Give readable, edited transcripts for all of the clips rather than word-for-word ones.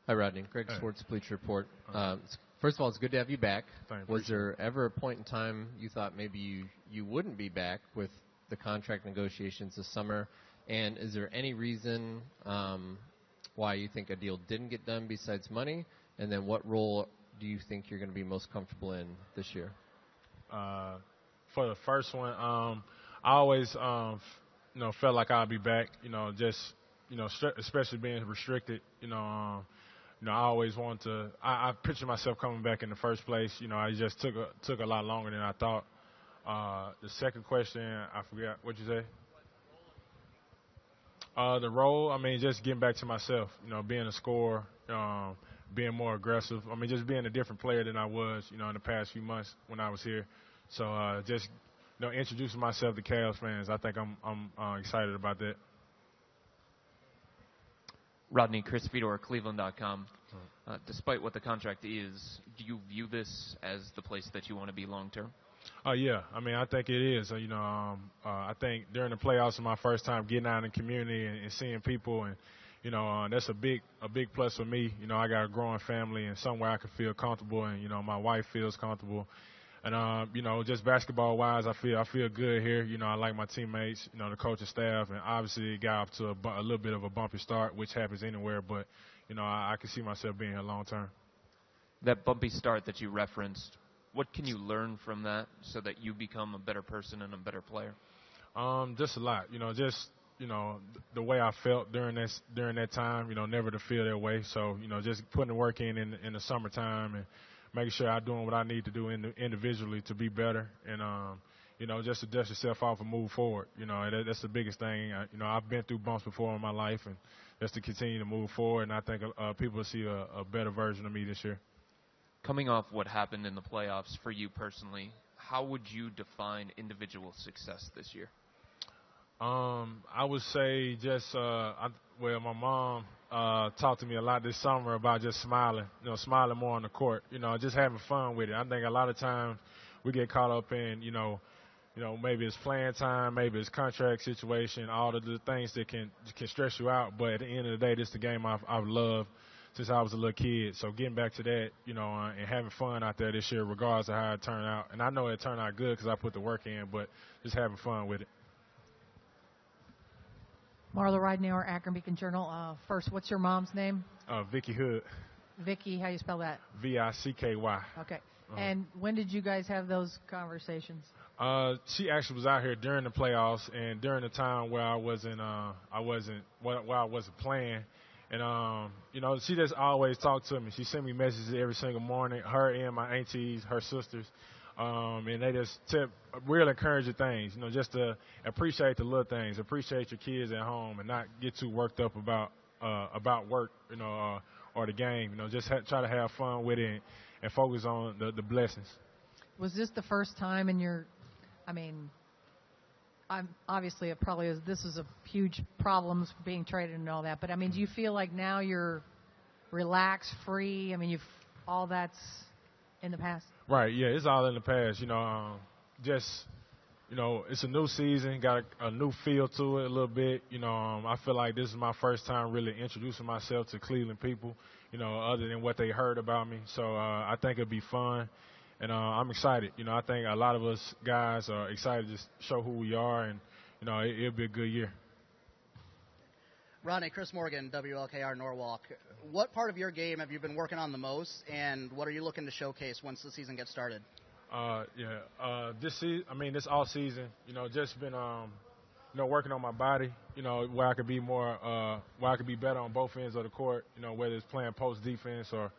Hi, Rodney. Greg Hey. Swartz, Bleacher Report. First of all, it's good to have you back. Was Appreciate there ever a point in time you thought maybe you wouldn't be back with the contract negotiations this summer? And is there any reason why you think a deal didn't get done besides money? And then what role do you think you're going to be most comfortable in this year? For the first one, I always, felt like I'd be back. Especially being restricted. I always wanted to. I pictured myself coming back in the first place. I just took a lot longer than I thought. The second question, I forgot what you say. The role, just getting back to myself. Being a scorer, being more aggressive. Just being a different player than I was, in the past few months when I was here. So just, introducing myself to Cavs fans. I think I'm excited about that. Rodney, Chris Fedor, Cleveland.com. Despite what the contract is, do you view this as the place that you want to be long term? Yeah. I think it is. I think during the playoffs, my first time getting out in the community and seeing people, and that's a big plus for me. I got a growing family and somewhere I can feel comfortable, and my wife feels comfortable. And just basketball-wise, I feel good here. I like my teammates, the coaching staff, and obviously it got off to a little bit of a bumpy start, which happens anywhere. But I can see myself being here long term. That bumpy start that you referenced, what can you learn from that so that you become a better person and a better player? Just a lot. The way I felt during that time. Never to feel that way. So just putting the work in the summertime and making sure I'm doing what I need to do individually to be better, and just to dust yourself off and move forward. That's the biggest thing. I've been through bumps before in my life, and just to continue to move forward. And I think people will see a better version of me this year. Coming off what happened in the playoffs for you personally, how would you define individual success this year? I would say just my mom talked to me a lot this summer about just smiling, smiling more on the court, just having fun with it. I think a lot of times we get caught up in, maybe it's playing time, maybe it's contract situation, all of the things that can stress you out. But at the end of the day, this is the game I've loved since I was a little kid. So getting back to that, and having fun out there this year, regardless of how it turned out. And I know it turned out good because I put the work in, but just having fun with it. Marla Ridenour, Akron Beacon Journal. First, what's your mom's name? Vicky Hood. Vicky, how you spell that? Vicky. Okay. And when did you guys have those conversations? She actually was out here during the playoffs and during the time where I wasn't playing. And she just always talked to me. She sent me messages every single morning. Her and my aunties, her sisters. And they just tip real encouraging things, just to appreciate the little things, appreciate your kids at home, and not get too worked up about work, or the game. Just try to have fun with it and focus on the blessings. Was this the first time in your? Obviously it probably is. This is a huge problems being traded and all that. But do you feel like now you're relaxed, free? All that's in the past. Right, yeah, it's all in the past. It's a new season, got a new feel to it a little bit. I feel like this is my first time really introducing myself to Cleveland people, other than what they heard about me. So I think it'll be fun, and I'm excited. I think a lot of us guys are excited to show who we are, and, it'll be a good year. Rodney, Chris Morgan, WLKR Norwalk. What part of your game have you been working on the most, and what are you looking to showcase once the season gets started? This all season, just been, working on my body, where I could be more, where I could be better on both ends of the court, whether it's playing post defense or,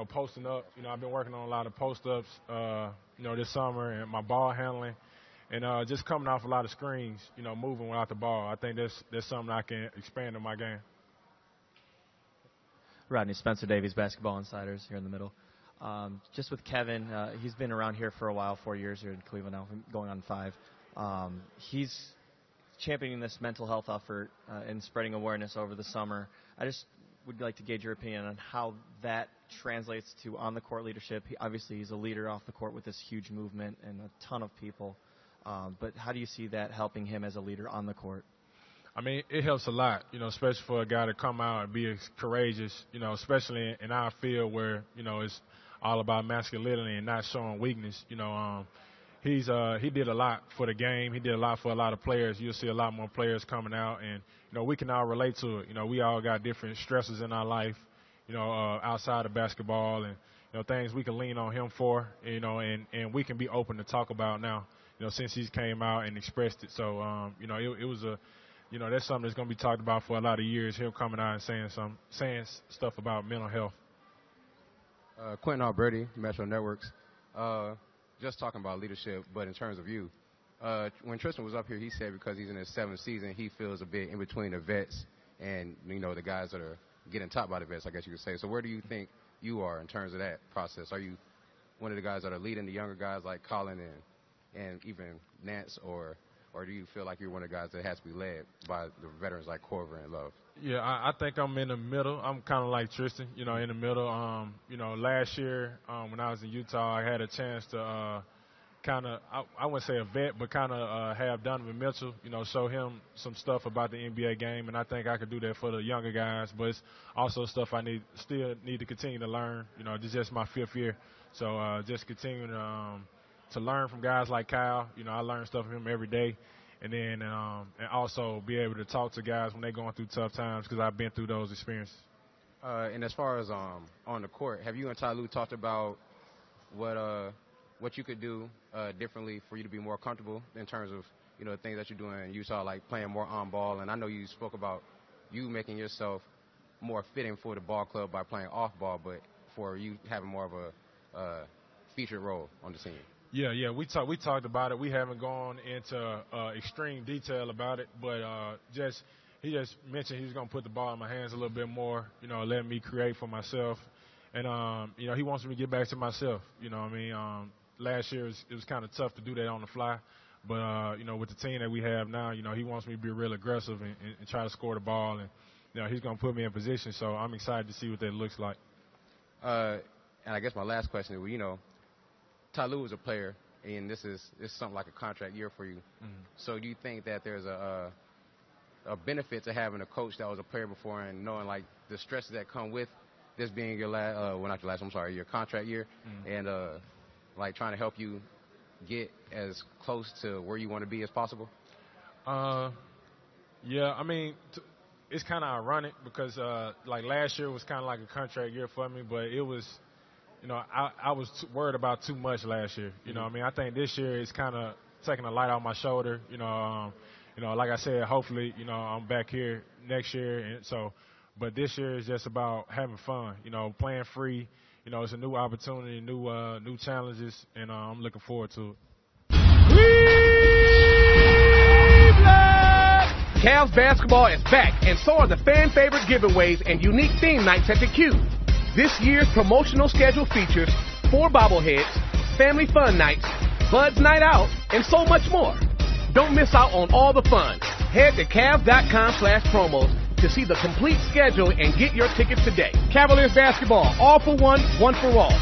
posting up. I've been working on a lot of post ups, this summer, and my ball handling. And just coming off a lot of screens, moving without the ball. I think that's something I can expand in my game. Rodney, Spencer Davies, Basketball Insiders, here in the middle. Just with Kevin, he's been around here for a while, 4 years here in Cleveland now, going on 5. He's championing this mental health effort and spreading awareness over the summer. I just would like to gauge your opinion on how that translates to on-the-court leadership. Obviously, he's a leader off the court with this huge movement and a ton of people. But how do you see that helping him as a leader on the court? I mean, it helps a lot, you know, especially for a guy to come out and be courageous, you know, especially in our field where, you know, it's all about masculinity and not showing weakness. You know, he did a lot for the game. He did a lot for a lot of players. You'll see a lot more players coming out, and, you know, we can all relate to it. You know, we all got different stresses in our life, you know, outside of basketball, and, you know, things we can lean on him for, you know, and we can be open to talk about now, you know, since he's came out and expressed it. So, you know, it was a, you know, that's something that's going to be talked about for a lot of years, him coming out and saying stuff about mental health. Quentin Alberti, Metro Networks. Just talking about leadership, but in terms of you, when Tristan was up here, he said because he's in his 7th season, he feels a bit in between the vets and, you know, the guys that are getting taught by the vets, I guess you could say. So where do you think you are in terms of that process? Are you one of the guys that are leading the younger guys like Colin and even Nance, or do you feel like you're one of the guys that has to be led by the veterans like Corver and Love? Yeah, I think I'm in the middle. I'm kind of like Tristan, you know, in the middle. You know, last year when I was in Utah, I had a chance to kind of, I wouldn't say a vet, but kind of have Donovan Mitchell, you know, show him some stuff about the NBA game, and I think I could do that for the younger guys. But it's also stuff I still need to continue to learn. You know, this is just my 5th year, so just continuing to learn from guys like Kyle. You know, I learn stuff from him every day. And then and also be able to talk to guys when they're going through tough times, because I've been through those experiences. And as far as on the court, have you and Ty Lue talked about what you could do differently for you to be more comfortable in terms of, you know, the things that you're doing in Utah, like playing more on ball? And I know you spoke about you making yourself more fitting for the ball club by playing off ball, but for you having more of a featured role on the team. Yeah, we talked about it. We haven't gone into extreme detail about it, but he just mentioned he's going to put the ball in my hands a little bit more, you know, letting me create for myself. And, you know, he wants me to get back to myself, you know what I mean? Last year it was kind of tough to do that on the fly, but, you know, with the team that we have now, you know, he wants me to be real aggressive and try to score the ball, and, you know, he's going to put me in position, so I'm excited to see what that looks like. And I guess my last question is, you know, Ty Lue is a player, and this is something like a contract year for you. Mm-hmm. So do you think that there's a benefit to having a coach that was a player before and knowing, like, the stresses that come with this being your your contract year, mm-hmm. and, like, trying to help you get as close to where you want to be as possible? Yeah, I mean, it's kind of ironic because, like, last year was kind of like a contract year for me, but it was – you know, I was worried about too much last year. You know what I mean? I think this year it's kind of taking a light off my shoulder. You know, like I said, hopefully, you know, I'm back here next year. And so, but this year is just about having fun, you know, playing free. You know, it's a new opportunity, new challenges, and I'm looking forward to it. Cavs basketball is back, and so are the fan-favorite giveaways and unique theme nights at the Cube. This year's promotional schedule features 4 bobbleheads, family fun nights, Bud's Night Out, and so much more. Don't miss out on all the fun. Head to Cavs.com/promos to see the complete schedule and get your tickets today. Cavaliers basketball, all for one for all.